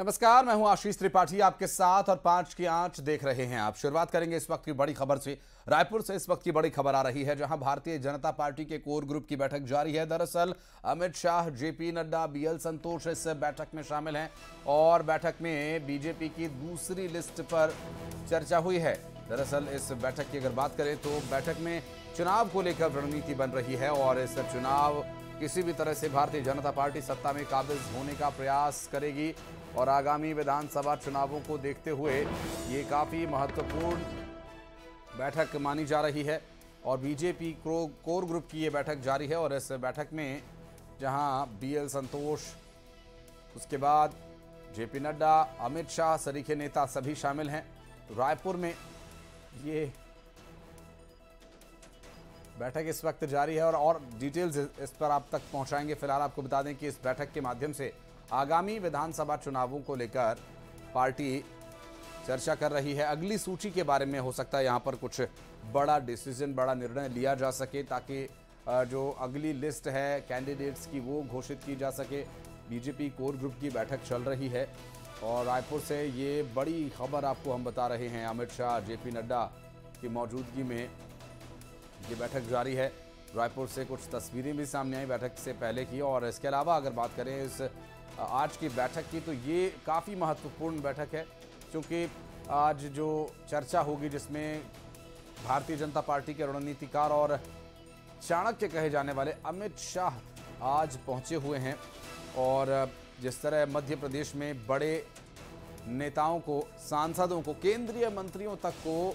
नमस्कार, मैं हूं आशीष त्रिपाठी आपके साथ और 5 की आंच देख रहे हैं आप। शुरुआत करेंगे इस वक्त की बड़ी खबर से। रायपुर से इस वक्त की बड़ी खबर आ रही है, जहां भारतीय जनता पार्टी के कोर ग्रुप की बैठक जारी है। दरअसल अमित शाह, जेपी नड्डा, बीएल संतोष इस बैठक में शामिल हैं और बैठक में बीजेपी की दूसरी लिस्ट पर चर्चा हुई है। दरअसल इस बैठक की अगर बात करें तो बैठक में चुनाव को लेकर रणनीति बन रही है और इस चुनाव किसी भी तरह से भारतीय जनता पार्टी सत्ता में काबिज होने का प्रयास करेगी और आगामी विधानसभा चुनावों को देखते हुए ये काफी महत्वपूर्ण बैठक मानी जा रही है और बीजेपी कोर ग्रुप की ये बैठक जारी है। और इस बैठक में जहां बीएल संतोष, उसके बाद जेपी नड्डा, अमित शाह सरीखे नेता सभी शामिल हैं। रायपुर में ये बैठक इस वक्त जारी है और डिटेल्स इस पर आप तक पहुंचाएंगे। फिलहाल आपको बता दें कि इस बैठक के माध्यम से आगामी विधानसभा चुनावों को लेकर पार्टी चर्चा कर रही है। अगली सूची के बारे में हो सकता है यहां पर कुछ बड़ा डिसीजन, बड़ा निर्णय लिया जा सके ताकि जो अगली लिस्ट है कैंडिडेट्स की वो घोषित की जा सके। बीजेपी कोर ग्रुप की बैठक चल रही है और रायपुर से ये बड़ी खबर आपको हम बता रहे हैं। अमित शाह, जेपी नड्डा की मौजूदगी में ये बैठक जारी है। रायपुर से कुछ तस्वीरें भी सामने आई बैठक से पहले की। और इसके अलावा अगर बात करें इस आज की बैठक की तो ये काफ़ी महत्वपूर्ण बैठक है, क्योंकि आज जो चर्चा होगी जिसमें भारतीय जनता पार्टी के रणनीतिकार और चाणक्य कहे जाने वाले अमित शाह आज पहुंचे हुए हैं। और जिस तरह मध्य प्रदेश में बड़े नेताओं को, सांसदों को, केंद्रीय मंत्रियों तक को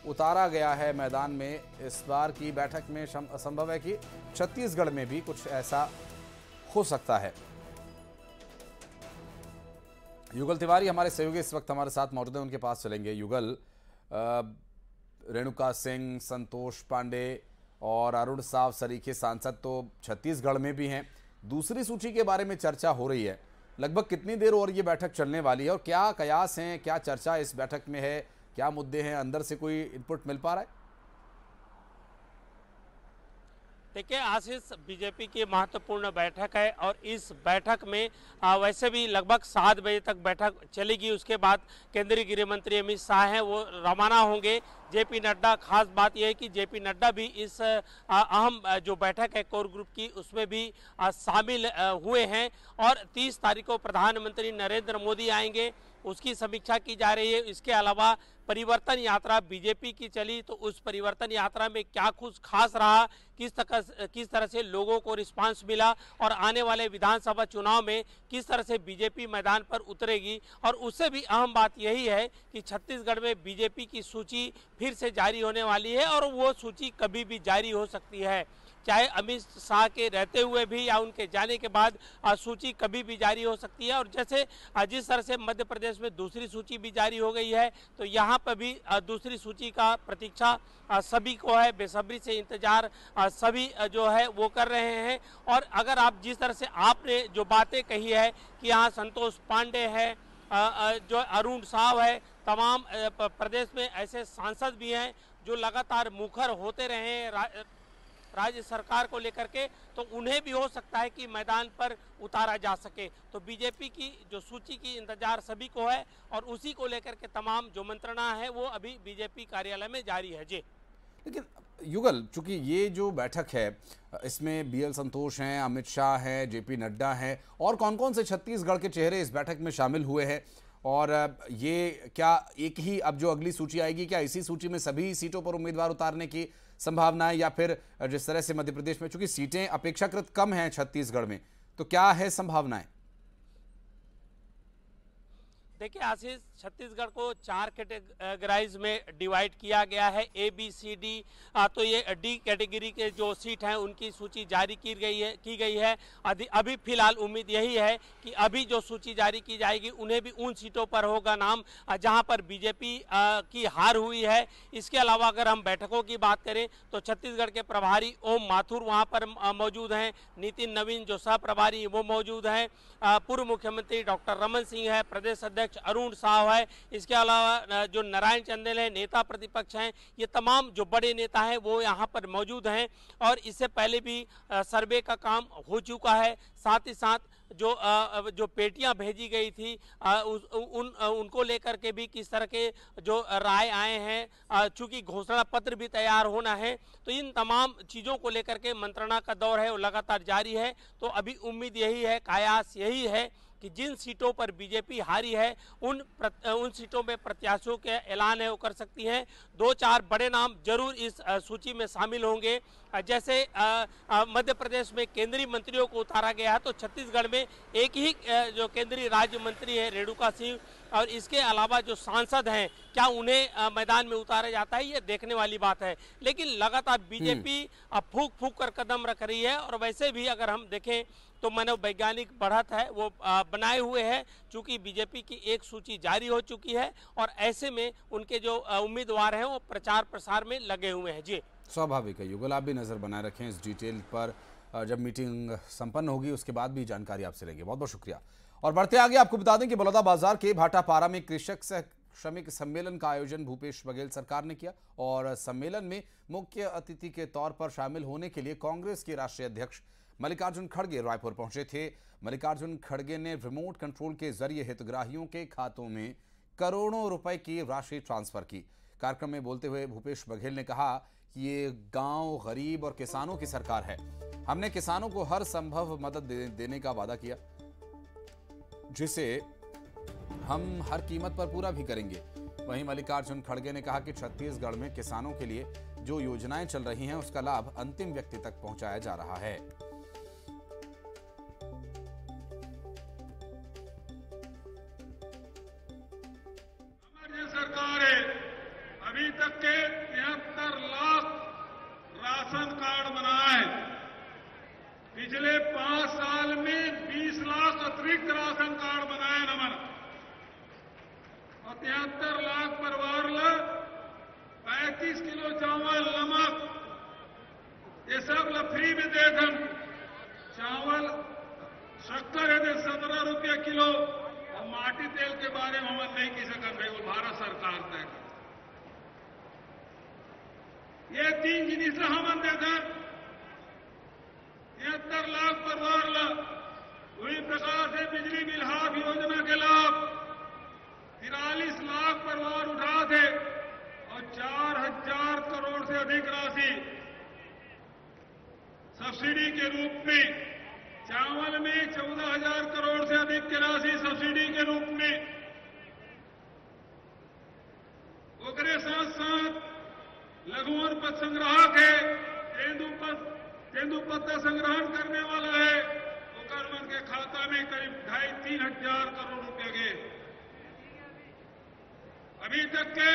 उतारा गया है मैदान में, इस बार की बैठक में संभव है कि छत्तीसगढ़ में भी कुछ ऐसा हो सकता है। युगल तिवारी हमारे सहयोगी इस वक्त हमारे साथ मौजूद हैं, उनके पास चलेंगे। युगल, रेणुका सिंह, संतोष पांडे और अरुण साव सरीखे सांसद तो छत्तीसगढ़ में भी हैं। दूसरी सूची के बारे में चर्चा हो रही है। लगभग कितनी देर और ये बैठक चलने वाली है और क्या कयास हैं, क्या चर्चा इस बैठक में है, क्या मुद्दे हैं, अंदर से कोई इनपुट मिल पा रहा है? देखिए आशीष, बीजेपी की महत्वपूर्ण बैठक है और इस बैठक में वैसे भी लगभग 7 बजे तक बैठक चलेगी। उसके बाद केंद्रीय गृह मंत्री अमित शाह हैं, वो रवाना होंगे। जेपी नड्डा, खास बात यह है कि जेपी नड्डा भी इस अहम जो बैठक है कोर ग्रुप की उसमें भी शामिल हुए हैं। और 30 तारीख को प्रधानमंत्री नरेंद्र मोदी आएंगे, उसकी समीक्षा की जा रही है। इसके अलावा परिवर्तन यात्रा बीजेपी की चली, तो उस परिवर्तन यात्रा में क्या कुछ खास रहा, किस तरह से लोगों को रिस्पांस मिला और आने वाले विधानसभा चुनाव में किस तरह से बीजेपी मैदान पर उतरेगी। और उससे भी अहम बात यही है कि छत्तीसगढ़ में बीजेपी की सूची फिर से जारी होने वाली है और वो सूची कभी भी जारी हो सकती है, चाहे अमित शाह के रहते हुए भी या उनके जाने के बाद सूची कभी भी जारी हो सकती है। और जैसे जिस तरह से मध्य प्रदेश में दूसरी सूची भी जारी हो गई है, तो यहाँ पर भी दूसरी सूची का प्रतीक्षा सभी को है, बेसब्री से इंतजार सभी जो है वो कर रहे हैं। और अगर आप जिस तरह से आपने जो बातें कही है कि यहाँ संतोष पांडे है, जो अरुण साव है, तमाम प्रदेश में ऐसे सांसद भी हैं जो लगातार मुखर होते रहे हैं राज्य सरकार को लेकर के, तो उन्हें भी हो सकता है कि मैदान पर उतारा जा सके। तो बीजेपी की जो सूची की इंतजार सभी को है और उसी को लेकर के तमाम जो मंत्रणा है वो अभी बीजेपी कार्यालय में जारी है। जी लेकिन युगल, चूंकि ये जो बैठक है इसमें बीएल संतोष हैं, अमित शाह हैं, जेपी नड्डा हैं और कौन कौन से छत्तीसगढ़ के चेहरे इस बैठक में शामिल हुए हैं, और ये क्या एक ही अब जो अगली सूची आएगी, क्या इसी सूची में सभी सीटों पर उम्मीदवार उतारने की संभावना है, या फिर जिस तरह से मध्य प्रदेश में चूंकि सीटें अपेक्षाकृत कम हैं छत्तीसगढ़ में, तो क्या है संभावनाएं? देखिए आशीष, छत्तीसगढ़ को 4 कैटेगराइज में डिवाइड किया गया है, ए बी सी डी। तो ये डी कैटेगरी के जो सीट हैं उनकी सूची जारी की गई है। अभी फिलहाल उम्मीद यही है कि अभी जो सूची जारी की जाएगी उन्हें भी उन सीटों पर होगा नाम जहां पर बीजेपी की हार हुई है। इसके अलावा अगर हम बैठकों की बात करें तो छत्तीसगढ़ के प्रभारी ओम माथुर वहां पर मौजूद हैं, नितिन नवीन जो सह प्रभारी वो मौजूद हैं, पूर्व मुख्यमंत्री डॉक्टर रमन सिंह है, प्रदेश अध्यक्ष अरुण साव है, इसके अलावा जो नारायण चंदेल है नेता प्रतिपक्ष हैं, ये तमाम जो बड़े नेता हैं वो यहाँ पर मौजूद हैं। और इससे पहले भी सर्वे का काम हो चुका है। साथ ही साथ जो पेटियां भेजी गई थी उनको लेकर के भी किस तरह के जो राय आए हैं, चूंकि घोषणा पत्र भी तैयार होना है, तो इन तमाम चीजों को लेकर के मंत्रणा का दौर है वो लगातार जारी है। तो अभी उम्मीद यही है, कयास यही है कि जिन सीटों पर बीजेपी हारी है उन सीटों में प्रत्याशियों के ऐलान है वो कर सकती हैं। 2-4 बड़े नाम जरूर इस सूची में शामिल होंगे। जैसे मध्य प्रदेश में केंद्रीय मंत्रियों को उतारा गया है, तो छत्तीसगढ़ में एक ही जो केंद्रीय राज्य मंत्री है रेणुका सिंह, और इसके अलावा जो सांसद हैं क्या उन्हें मैदान में उतारा जाता है, ये देखने वाली बात है। लेकिन लगातार बीजेपी अब फूक फूक कर कदम रख रही है, और वैसे भी अगर हम देखें तो मनोवैज्ञानिक बढ़त है वो बनाए हुए है, चूंकि बीजेपी की एक सूची जारी हो चुकी है और ऐसे में उनके जो उम्मीदवार हैं वो प्रचार प्रसार में लगे हुए हैं। जी स्वाभाविक है युगल, आप भी नजर बनाए रखें इस डिटेल पर। जब मीटिंग संपन्न होगी उसके बाद भी जानकारी आपसे लेंगे। बहुत बहुत शुक्रिया। और बढ़ते आगे आपको बता दें कि बलौदाबाजार के भाटापारा में कृषक श्रमिक सम्मेलन का आयोजन भूपेश बघेल सरकार ने किया, और सम्मेलन में मुख्य अतिथि के तौर पर शामिल होने के लिए कांग्रेस के राष्ट्रीय अध्यक्ष मल्लिकार्जुन खड़गे रायपुर पहुंचे थे। मल्लिकार्जुन खड़गे ने रिमोट कंट्रोल के जरिए हितग्राहियों के खातों में करोड़ों रुपए की राशि ट्रांसफर की। कार्यक्रम में बोलते हुए भूपेश बघेल ने कहा कि ये गांव, गरीब और किसानों की सरकार है। हमने किसानों को हर संभव मदद देने का वादा किया, जिसे हम हर कीमत पर पूरा भी करेंगे। वहीं मल्लिकार्जुन खड़गे ने कहा कि छत्तीसगढ़ में किसानों के लिए जो योजनाएं चल रही हैं उसका लाभ अंतिम व्यक्ति तक पहुंचाया जा रहा है। हमारी सरकार है, अभी तक के 73 लाख राशन कार्ड बनाए। पिछले 5 साल में 20 लाख अतिरिक्त राशन कार्ड बनाए नमन, और 73 लाख परिवार 35 किलो चावल, नमक, ये सब फ्री में देखन। चावल शक्कर है 17 रुपये किलो, और माटी तेल के बारे में हम नहीं की सकते भाई, वो भारत सरकार तय कर। ये 3 जिनिस हम देखन 73 लाख परिवार वही प्रकार से बिजली बिल हाफ योजना के लाभ 43 लाख परिवार उठा थे, और 4000 करोड़ से अधिक राशि सब्सिडी के रूप में, चावल में 14000 करोड़ से अधिक की राशि सब्सिडी के रूप में। उसके साथ साथ लघु और पथ संग्राहक है, तेंदुपत्ता संग्रहण करने वाला है, उनके के खाता में करीब 2,500-3 हजार करोड़ रुपए गए। अभी तक के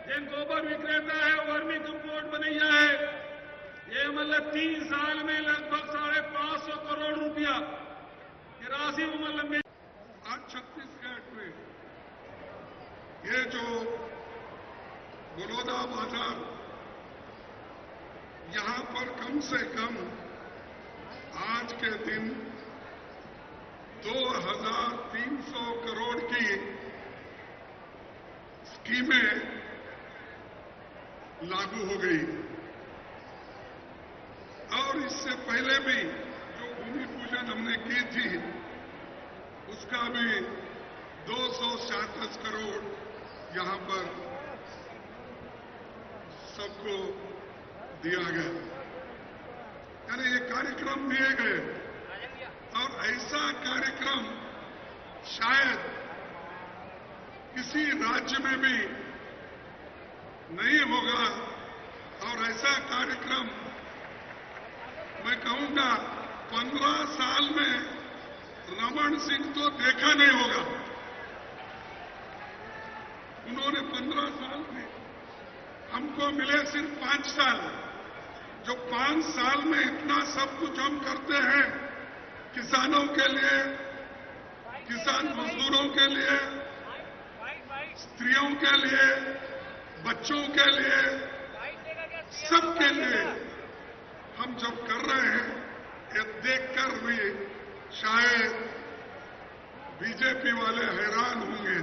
जिन गोबर विक्रेता है वर्मी कंपोस्ट बनैया है, ये मतलब 3 साल में लगभग 550 करोड़ रुपया की राशि मतलब में। आज छत्तीसगढ़ में ये जो बलौदाबाजार, यहां पर कम से कम आज के दिन 2300 करोड़ की स्कीमें लागू हो गई, और इससे पहले भी जो भूमि पूजन हमने की थी उसका भी 267 करोड़ यहां पर सबको दिया गया, यानी ये कार्यक्रम दिए गए। और ऐसा कार्यक्रम शायद किसी राज्य में भी नहीं होगा, और ऐसा कार्यक्रम मैं कहूंगा 15 साल में रमन सिंह तो देखा नहीं होगा। उन्होंने 15 साल में, हमको मिले सिर्फ 5 साल। जो 5 साल में इतना सब कुछ हम करते हैं किसानों के लिए, किसान मजदूरों के लिए, स्त्रियों के लिए, बच्चों के लिए, सबके लिए हम जब कर रहे हैं, ये देखकर भी शायद बीजेपी वाले हैरान होंगे।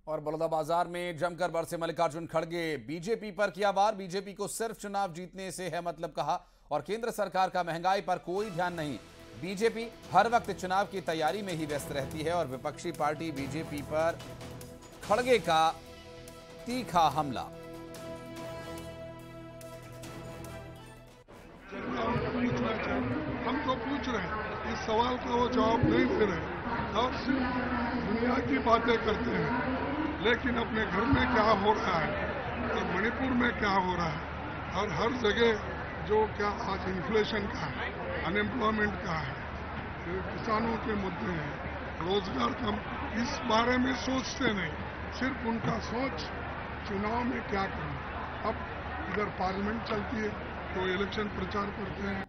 और बलौदाबाजार में जमकर बरसे मल्लिकार्जुन खड़गे। बीजेपी पर किया वार, बीजेपी को सिर्फ चुनाव जीतने से है मतलब कहा, और केंद्र सरकार का महंगाई पर कोई ध्यान नहीं। बीजेपी हर वक्त चुनाव की तैयारी में ही व्यस्त रहती है और विपक्षी पार्टी बीजेपी पर खड़गे का तीखा हमला। हम तो पूछ रहे हैं, इस सवाल का वो जवाब नहीं दे रहे और सिर्फ दुनिया की बातें करते हैं, लेकिन अपने घर में क्या हो रहा है और मणिपुर में क्या हो रहा है और हर जगह जो क्या आज इन्फ्लेशन का है, अनएम्प्लॉयमेंट का है, किसानों के मुद्दे हैं, रोजगार कम, इस बारे में सोचते नहीं। सिर्फ उनका सोच चुनाव में क्या करना। अब इधर पार्लियामेंट चलती है तो इलेक्शन प्रचार करते हैं।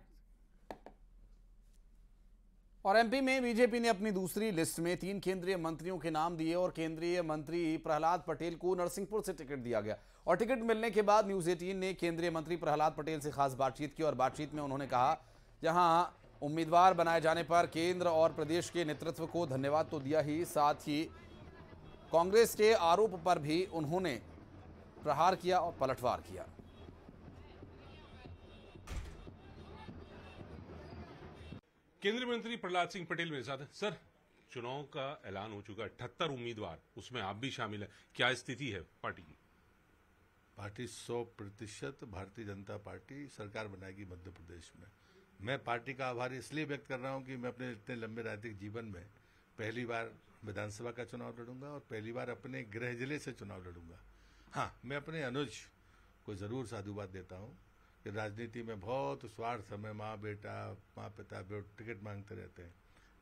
और एमपी में बीजेपी ने अपनी दूसरी लिस्ट में 3 केंद्रीय मंत्रियों के नाम दिए और केंद्रीय मंत्री प्रहलाद पटेल को नरसिंहपुर से टिकट दिया गया। और टिकट मिलने के बाद न्यूज 18 ने केंद्रीय मंत्री प्रहलाद पटेल से खास बातचीत की और बातचीत में उन्होंने कहा, जहां उम्मीदवार बनाए जाने पर केंद्र और प्रदेश के नेतृत्व को धन्यवाद तो दिया ही, साथ ही कांग्रेस के आरोप पर भी उन्होंने प्रहार किया और पलटवार किया। केंद्रीय मंत्री प्रहलाद सिंह पटेल मेरे साथ हैं। सर, चुनाव का ऐलान हो चुका है, 78 उम्मीदवार, उसमें आप भी शामिल हैं, क्या स्थिति है पार्टी की? पार्टी 100% भारतीय जनता पार्टी सरकार बनाएगी मध्य प्रदेश में। मैं पार्टी का आभार इसलिए व्यक्त कर रहा हूं कि मैं अपने इतने लंबे राजनीतिक जीवन में पहली बार विधानसभा का चुनाव लड़ूंगा और पहली बार अपने गृह जिले से चुनाव लड़ूंगा। हाँ, मैं अपने अनुज को जरूर साधुवाद देता हूं कि राजनीति में बहुत स्वार्थ में माँ बेटा, माँ पिता टिकट मांगते रहते हैं,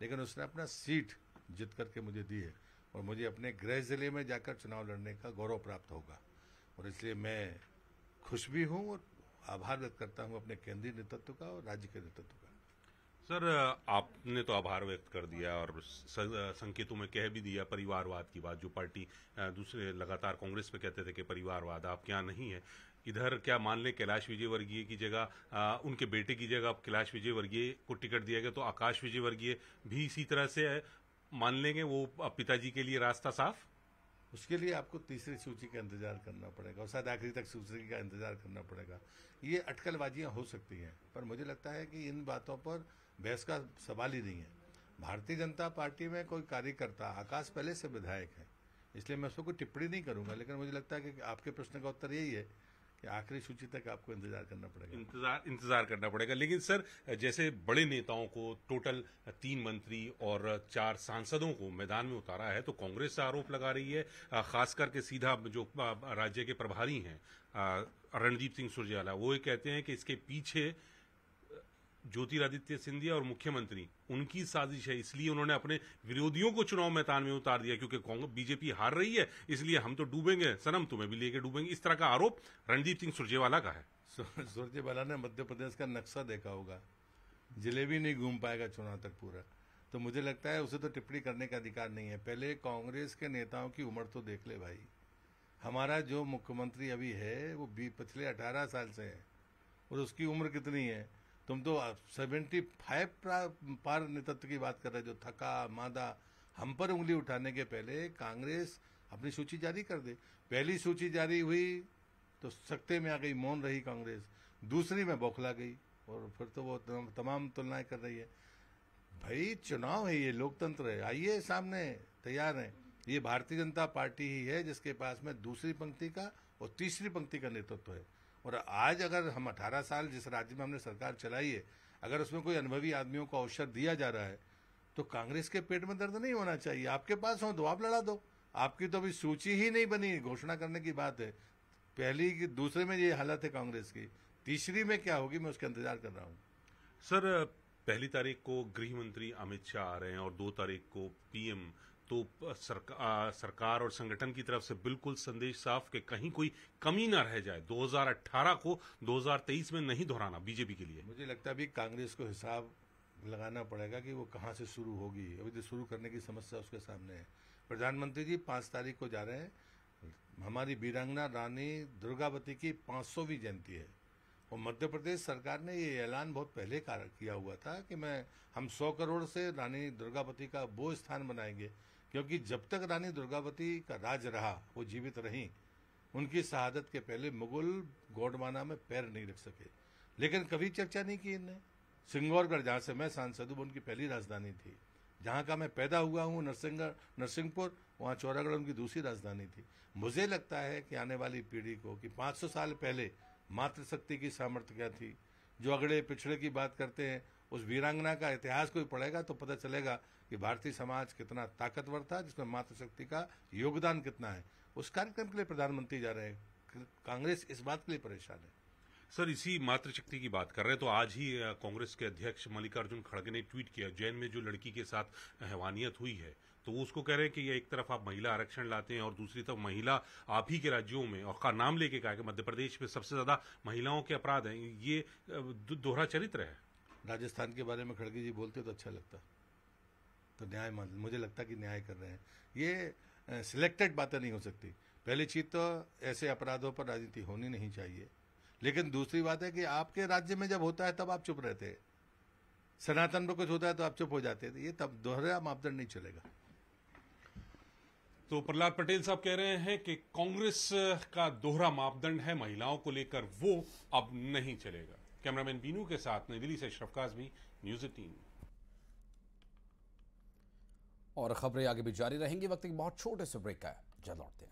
लेकिन उसने अपना सीट जीत करके मुझे दी है और मुझे अपने गृह जिले में जाकर चुनाव लड़ने का गौरव प्राप्त होगा और इसलिए मैं खुश भी हूं और आभार व्यक्त करता हूं अपने केंद्रीय नेतृत्व का और राज्य के नेतृत्व का। सर, आपने तो आभार व्यक्त कर दिया और संकेतों में कह भी दिया परिवारवाद की बात, जो पार्टी दूसरे लगातार कांग्रेस पे कहते थे कि परिवारवाद आपके यहाँ नहीं है। इधर क्या मान लें कैलाश विजयवर्गीय की जगह उनके बेटे की जगह कैलाश विजयवर्गीय को टिकट दिया गया, तो आकाश विजयवर्गीय भी इसी तरह से मान लेंगे वो पिताजी के लिए रास्ता साफ? उसके लिए आपको तीसरी सूची का इंतजार करना पड़ेगा और शायद आखिरी तक सूची का इंतजार करना पड़ेगा। ये अटकलबाजियां हो सकती हैं, पर मुझे लगता है कि इन बातों पर बहस का सवाल ही नहीं है। भारतीय जनता पार्टी में कोई कार्यकर्ता, आकाश पहले से विधायक है, इसलिए मैं उसको कोई टिप्पणी नहीं करूंगा, लेकिन मुझे लगता है कि आपके प्रश्न का उत्तर यही है कि आखिरी सूची तक आपको इंतजार करना पड़ेगा। इंतजार करना पड़ेगा। लेकिन सर, जैसे बड़े नेताओं को टोटल 3 मंत्री और 4 सांसदों को मैदान में उतारा है, तो कांग्रेस से आरोप लगा रही है, खास करके सीधा जो राज्य के प्रभारी हैं रणदीप सिंह सुरजेवाला, वो ये कहते हैं कि इसके पीछे ज्योतिरादित्य सिंधिया और मुख्यमंत्री उनकी साजिश है, इसलिए उन्होंने अपने विरोधियों को चुनाव मैदान में उतार दिया, क्योंकि बीजेपी हार रही है, इसलिए हम तो डूबेंगे, सनम तुम्हें भी लेके डूबेंगे। इस तरह का आरोप रणदीप सिंह सुरजेवाला का है। सुरजेवाला ने मध्य प्रदेश का नक्शा देखा होगा, जिले भी नहीं घूम पाएगा चुनाव तक पूरा, तो मुझे लगता है उसे तो टिप्पणी करने का अधिकार नहीं है। पहले कांग्रेस के नेताओं की उम्र तो देख ले भाई। हमारा जो मुख्यमंत्री अभी है वो पिछले 18 साल से है और उसकी उम्र कितनी है? तुम तो 75 पार नेतृत्व की बात कर रहे हो, जो थका मादा। हम पर उंगली उठाने के पहले कांग्रेस अपनी सूची जारी कर दे। पहली सूची जारी हुई तो सख्ते में आ गई, मौन रही कांग्रेस। दूसरी में बौखला गई और फिर तो वो तमाम तुलनाएं कर रही है। भाई चुनाव है, ये लोकतंत्र है, आइए सामने, तैयार है। ये भारतीय जनता पार्टी ही है जिसके पास में दूसरी पंक्ति का और तीसरी पंक्ति का नेतृत्व है। और आज अगर हम 18 साल जिस राज्य में हमने सरकार चलाई है, अगर उसमें कोई अनुभवी आदमियों को अवसर दिया जा रहा है, तो कांग्रेस के पेट में दर्द नहीं होना चाहिए। आपके पास हो तो आप लड़ा दो। आपकी तो अभी सूची ही नहीं बनी, घोषणा करने की बात है। पहली की दूसरे में ये हालत है कांग्रेस की, तीसरी में क्या होगी मैं उसका इंतजार कर रहा हूँ। सर, पहली तारीख को गृह मंत्री अमित शाह आ रहे हैं और 2 तारीख को पीएम, तो सरकार और संगठन की तरफ से बिल्कुल संदेश साफ कि कहीं कोई कमी ना रह जाए, 2018 को 2023 में नहीं दोहराना बीजेपी के लिए। मुझे लगता है अभी कांग्रेस को हिसाब लगाना पड़ेगा कि वो कहां से शुरू होगी। अभी तो शुरू करने की समस्या उसके सामने है। प्रधानमंत्री जी 5 तारीख को जा रहे हैं। हमारी वीरांगना रानी दुर्गावती की 500वीं जयंती है और मध्य प्रदेश सरकार ने ये ऐलान बहुत पहले किया हुआ था कि हम 100 करोड़ से रानी दुर्गावती का वो स्थान बनाएंगे, क्योंकि जब तक रानी दुर्गावती का राज रहा, वो जीवित रही, उनकी शहादत के पहले मुगल गोंडवाना में पैर नहीं रख सके। लेकिन कभी चर्चा नहीं की इनने। सिंगौरगढ़, जहां से मैं सांसद हूं, उनकी पहली राजधानी थी। जहां का मैं पैदा हुआ हूं, नरसिंहपुर, वहां चौरागढ़ उनकी दूसरी राजधानी थी। मुझे लगता है कि आने वाली पीढ़ी को कि 500 साल पहले मातृशक्ति की सामर्थ्य क्या थी। जो अगड़े पिछड़े की बात करते हैं, उस वीरांगना का इतिहास कोई पढ़ेगा तो पता चलेगा कि भारतीय समाज कितना ताकतवर था, जिसमें मातृशक्ति का योगदान कितना है। उस कार्यक्रम के लिए प्रधानमंत्री जा रहे हैं। कांग्रेस इस बात के लिए परेशान है। सर, इसी मातृशक्ति की बात कर रहे हैं तो आज ही कांग्रेस के अध्यक्ष मल्लिकार्जुन खड़गे ने ट्वीट किया, जैन में जो लड़की के साथ हैवानियत हुई है तो वो उसको कह रहे हैं कि ये एक तरफ आप महिला आरक्षण लाते हैं और दूसरी तरफ महिला आप ही के राज्यों में, और का नाम लेके कहा कि मध्य प्रदेश में सबसे ज्यादा महिलाओं के अपराध हैं। ये दोहरा चरित्र है। राजस्थान के बारे में खड़गे जी बोलते तो अच्छा लगता, तो न्याय मान, मुझे लगता कि न्याय कर रहे हैं। ये सिलेक्टेड बातें नहीं हो सकती। पहली चीज तो ऐसे अपराधों पर राजनीति होनी नहीं चाहिए, लेकिन दूसरी बात है कि आपके राज्य में जब होता है तब आप चुप रहते हैं, सनातन पर कुछ होता है तो आप चुप हो जाते हैं। ये तब दोहरा मापदंड नहीं चलेगा। तो प्रहलाद पटेल साहब कह रहे हैं कि कांग्रेस का दोहरा मापदंड है, महिलाओं को लेकर वो अब नहीं चलेगा। कैमरामैन बीनू के साथ नई दिल्ली से अशरफ काज़मी, न्यूज़ 18। और खबरें आगे भी जारी रहेंगी। वक्त एक बहुत छोटे से ब्रेक का है, जल्द लौटते हैं।